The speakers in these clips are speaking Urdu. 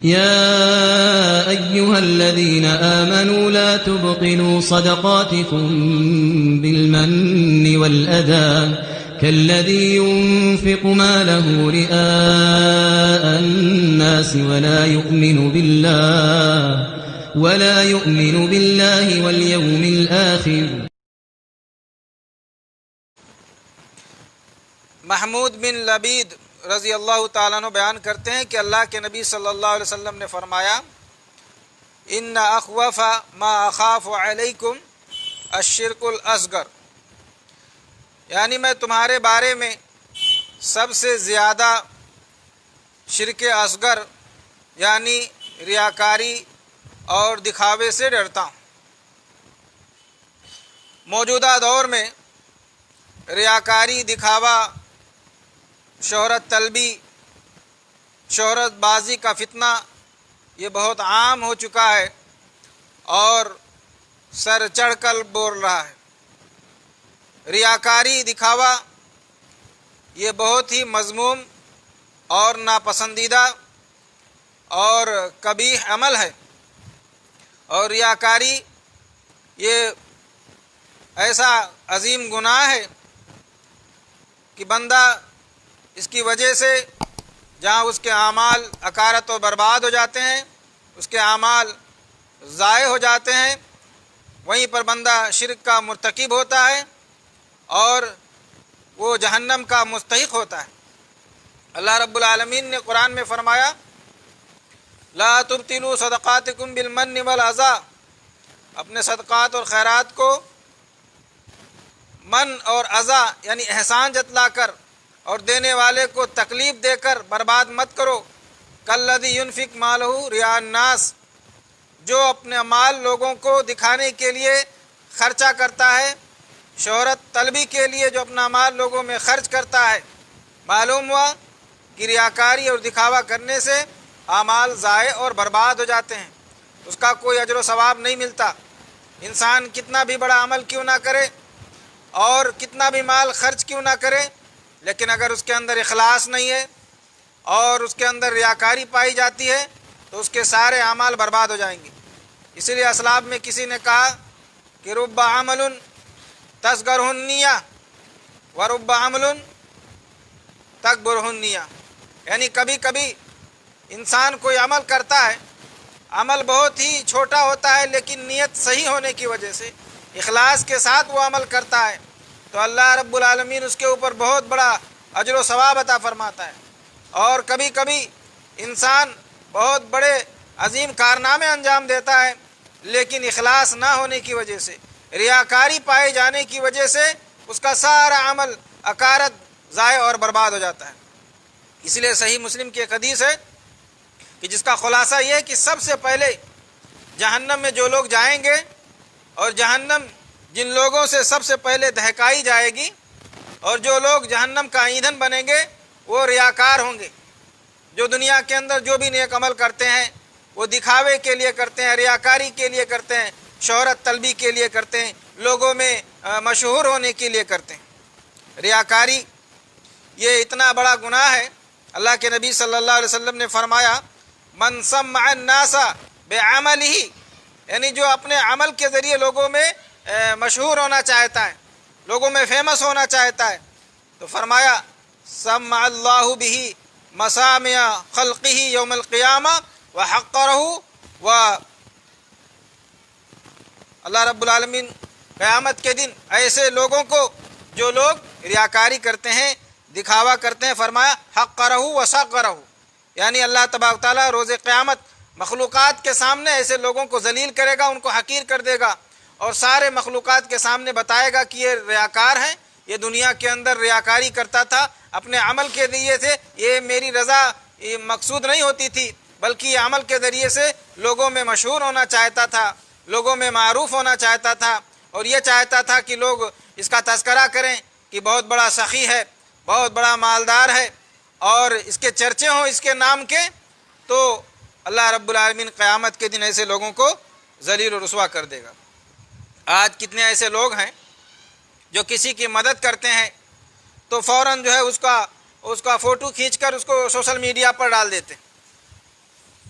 يا أيها الذين آمنوا لا تبطلوا صدقاتكم بالمن والأذى كالذي ينفق ماله رئاء الناس ولا يؤمن بالله واليوم الآخر. محمود بن لبید رضی اللہ تعالیٰ عنہ بیان کرتے ہیں کہ اللہ کے نبی صلی اللہ علیہ وسلم نے فرمایا ان اخوف ما اخاف علیکم الشرک الاصغر، یعنی میں تمہارے بارے میں سب سے زیادہ شرک اصغر یعنی ریاکاری اور دکھاوے سے ڈرتا ہوں۔ موجودہ دور میں ریاکاری، دکھاوا، شہرت طلبی، شہرت بازی کا فتنہ یہ بہت عام ہو چکا ہے اور سر چڑھ کر بول رہا ہے۔ ریاکاری، دکھاوا یہ بہت ہی مذموم اور ناپسندیدہ اور قبیح عمل ہے، اور ریاکاری یہ ایسا عظیم گناہ ہے کہ بندہ اس کی وجہ سے جہاں اس کے اعمال اکارت و برباد ہو جاتے ہیں، اس کے اعمال ضائع ہو جاتے ہیں، وہیں پر بندہ شرک کا مرتکب ہوتا ہے اور وہ جہنم کا مستحق ہوتا ہے۔ اللہ رب العالمین نے قرآن میں فرمایا لا تبطلوا صدقاتکم بالمن والاذی، اپنے صدقات اور خیرات کو من اور اذی یعنی احسان جتلا کر اور دینے والے کو تکلیف دے کر برباد مت کرو۔ کالذی ینفق مالہ رئاء الناس، جو اپنے مال لوگوں کو دکھانے کے لیے خرچہ کرتا ہے، شہرت طلبی کے لیے جو اپنا مال لوگوں میں خرچ کرتا ہے، معلوم ہوا کہ ریاکاری اور دکھاوا کرنے سے اعمال ضائع اور برباد ہو جاتے ہیں، اس کا کوئی اجر و ثواب نہیں ملتا۔ انسان کتنا بھی بڑا عمل کیوں نہ کرے اور کتنا بھی مال خرچ کیوں نہ کرے، لیکن اگر اس کے اندر اخلاص نہیں ہے اور اس کے اندر ریاکاری پائی جاتی ہے تو اس کے سارے اعمال برباد ہو جائیں گے۔ اسی لیے اسلاف میں کسی نے کہا کہ رب عمل تصغرہ النیہ ورب عمل تکبرہ النیہ، یعنی کبھی کبھی انسان کوئی عمل کرتا ہے، عمل بہت ہی چھوٹا ہوتا ہے لیکن نیت صحیح ہونے کی وجہ سے اخلاص کے ساتھ وہ عمل کرتا ہے تو اللہ رب العالمین اس کے اوپر بہت بڑا اجر و ثواب عطا فرماتا ہے۔ اور کبھی کبھی انسان بہت بڑے عظیم کارنامے انجام دیتا ہے لیکن اخلاص نہ ہونے کی وجہ سے، ریاکاری پائے جانے کی وجہ سے اس کا سارا عمل اکارت ضائع اور برباد ہو جاتا ہے۔ اس لیے صحیح مسلم کی ایک حدیث ہے کہ جس کا خلاصہ یہ ہے کہ سب سے پہلے جہنم میں جو لوگ جائیں گے اور جہنم جن لوگوں سے سب سے پہلے دہکائی جائے گی اور جو لوگ جہنم کا ایندھن بنیں گے وہ ریاکار ہوں گے۔ جو دنیا کے اندر جو بھی نیک عمل کرتے ہیں وہ دکھاوے کے لیے کرتے ہیں، ریاکاری کے لیے کرتے ہیں، شہرت طلبی کے لیے کرتے ہیں، لوگوں میں مشہور ہونے کے لیے کرتے ہیں۔ ریاکاری یہ اتنا بڑا گناہ ہے، اللہ کے نبی صلی اللہ علیہ وسلم نے فرمایا من سمع الناس بعملہ، یعنی جو اپنے عمل کے ذریعے لوگوں میں مشہور ہونا چاہتا ہے، لوگوں میں فیمس ہونا چاہتا ہے، تو فرمایا سمع اللہ بہ مسامع خلقہ یوم القیامہ وحقرہ، و اللہ رب العالمین قیامت کے دن ایسے لوگوں کو جو لوگ ریاکاری کرتے ہیں، دکھاوا کرتے ہیں، فرمایا حقرہ وصغرہ، یعنی اللہ تبارک و تعالیٰ روز قیامت مخلوقات کے سامنے ایسے لوگوں کو ذلیل کرے گا، ان کو حقیر کر دے گا اور سارے مخلوقات کے سامنے بتائے گا کہ یہ ریاکار ہیں، یہ دنیا کے اندر ریاکاری کرتا تھا، اپنے عمل کے ذریعے سے یہ میری رضا یہ مقصود نہیں ہوتی تھی بلکہ یہ عمل کے ذریعے سے لوگوں میں مشہور ہونا چاہتا تھا، لوگوں میں معروف ہونا چاہتا تھا اور یہ چاہتا تھا کہ لوگ اس کا تذکرہ کریں کہ بہت بڑا سخی ہے، بہت بڑا مالدار ہے اور اس کے چرچے ہوں اس کے نام کے، تو اللہ رب العالمین قیامت کے دن ایسے لوگوں کو ذلیل و رسوا کر دے گا۔ آج کتنے ایسے لوگ ہیں جو کسی کی مدد کرتے ہیں تو فوراً جو ہے اس کا فوٹو کھینچ کر اس کو سوشل میڈیا پر ڈال دیتے ہیں،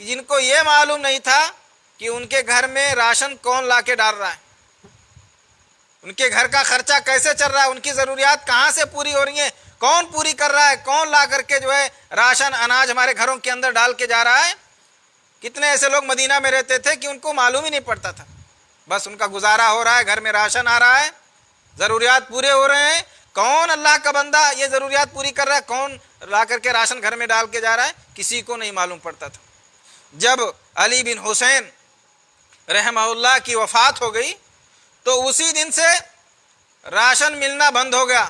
کہ جن کو یہ معلوم نہیں تھا کہ ان کے گھر میں راشن کون لا کے ڈال رہا ہے، ان کے گھر کا خرچہ کیسے چل رہا ہے، ان کی ضروریات کہاں سے پوری ہو رہی ہیں، کون پوری کر رہا ہے، کون لا کر کے جو ہے راشن اناج ہمارے گھروں کے اندر ڈال کے جا رہا ہے۔ کتنے ایسے لوگ مدینہ میں رہتے تھے کہ ان کو معلوم ہی نہیں پڑتا تھا، بس ان کا گزارا ہو رہا ہے، گھر میں راشن آ رہا ہے، ضروریات پورے ہو رہے ہیں۔ کون اللہ کا بندہ یہ ضروریات پوری کر رہا ہے، کون لا کر کے راشن گھر میں ڈال کے جا رہا ہے، کسی کو نہیں معلوم پڑتا تھا۔ جب علی بن حسین رحمہ اللہ کی وفات ہو گئی تو اسی دن سے راشن ملنا بند ہو گیا،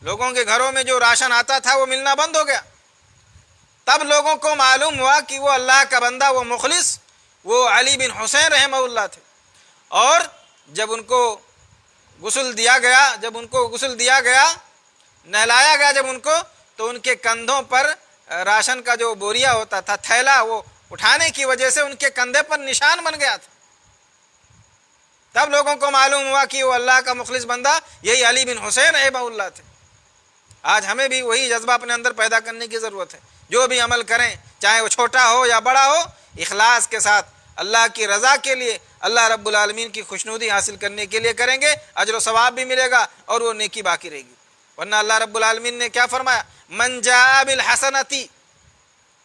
لوگوں کے گھروں میں جو راشن آتا تھا وہ ملنا بند ہو گیا۔ تب لوگوں کو معلوم ہوا کہ وہ اللہ کا بندہ، وہ مخلص، وہ علی بن حسین رحمہ اللہ تھے۔ اور جب ان کو غسل دیا گیا، نہلایا گیا جب ان کو، تو ان کے کندھوں پر راشن کا جو بوریا ہوتا تھا، تھیلا، وہ اٹھانے کی وجہ سے ان کے کندھے پر نشان بن گیا تھا۔ تب لوگوں کو معلوم ہوا کہ وہ اللہ کا مخلص بندہ یہی علی بن حسین رحمہ اللہ تھے۔ آج ہمیں بھی وہی جذبہ اپنے اندر پیدا کرنے کی ضرورت ہے، جو بھی عمل کریں چاہے وہ چھوٹا ہو یا بڑا ہو، اخلاص کے ساتھ اللہ کی رضا کے لیے، اللہ رب العالمین کی خوشنودی حاصل کرنے کے لیے کریں گے، اجر و ثواب بھی ملے گا اور وہ نیکی باقی رہے گی۔ ورنہ اللہ رب العالمین نے کیا فرمایا؟ من جاء بالحسنتی،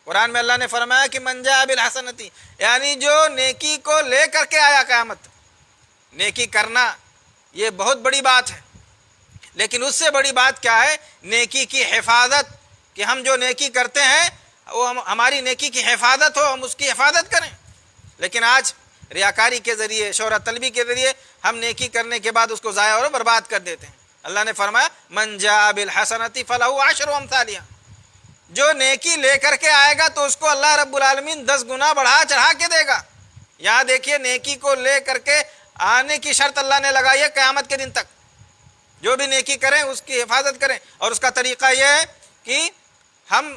قرآن میں اللہ نے فرمایا کہ من جاء بالحسنتی، یعنی جو نیکی کو لے کر کے آیا قیامت۔ نیکی کرنا یہ بہت بڑی بات ہے، لیکن اس سے بڑی بات کیا ہے؟ نیکی کی حفاظت، کہ ہم جو نیکی کرتے ہیں وہ ہماری نیکی کی حفاظت ہو، ہم اس کی حفاظت کریں۔ لیکن آج ریاکاری کے ذریعے، شہرت طلبی کے ذریعے ہم نیکی کرنے کے بعد اس کو ضائع اور برباد کر دیتے ہیں۔ اللہ نے فرمایا من جاء بالحسنۃ فلہ عشر امثالھا، جو نیکی لے کر کے آئے گا تو اس کو اللہ رب العالمین 10 گنا بڑھا چڑھا کے دے گا۔ یہاں دیکھیے، نیکی کو لے کر کے آنے کی شرط اللہ نے لگائی ہے قیامت کے دن تک۔ جو بھی نیکی کریں اس کی حفاظت کریں، اور اس کا طریقہ یہ ہے کہ ہم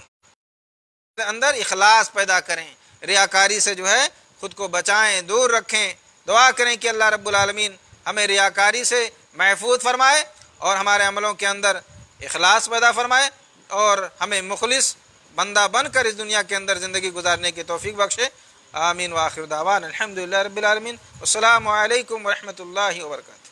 اندر اخلاص پیدا کریں، ریاکاری سے جو ہے خود کو بچائیں، دور رکھیں۔ دعا کریں کہ اللہ رب العالمین ہمیں ریاکاری سے محفوظ فرمائے اور ہمارے عملوں کے اندر اخلاص پیدا فرمائے، اور ہمیں مخلص بندہ بن کر اس دنیا کے اندر زندگی گزارنے کی توفیق بخشے۔ آمین وآخر دعوانا الحمدللہ رب العالمین۔ السلام علیکم ورحمۃ اللہ وبرکاتہ۔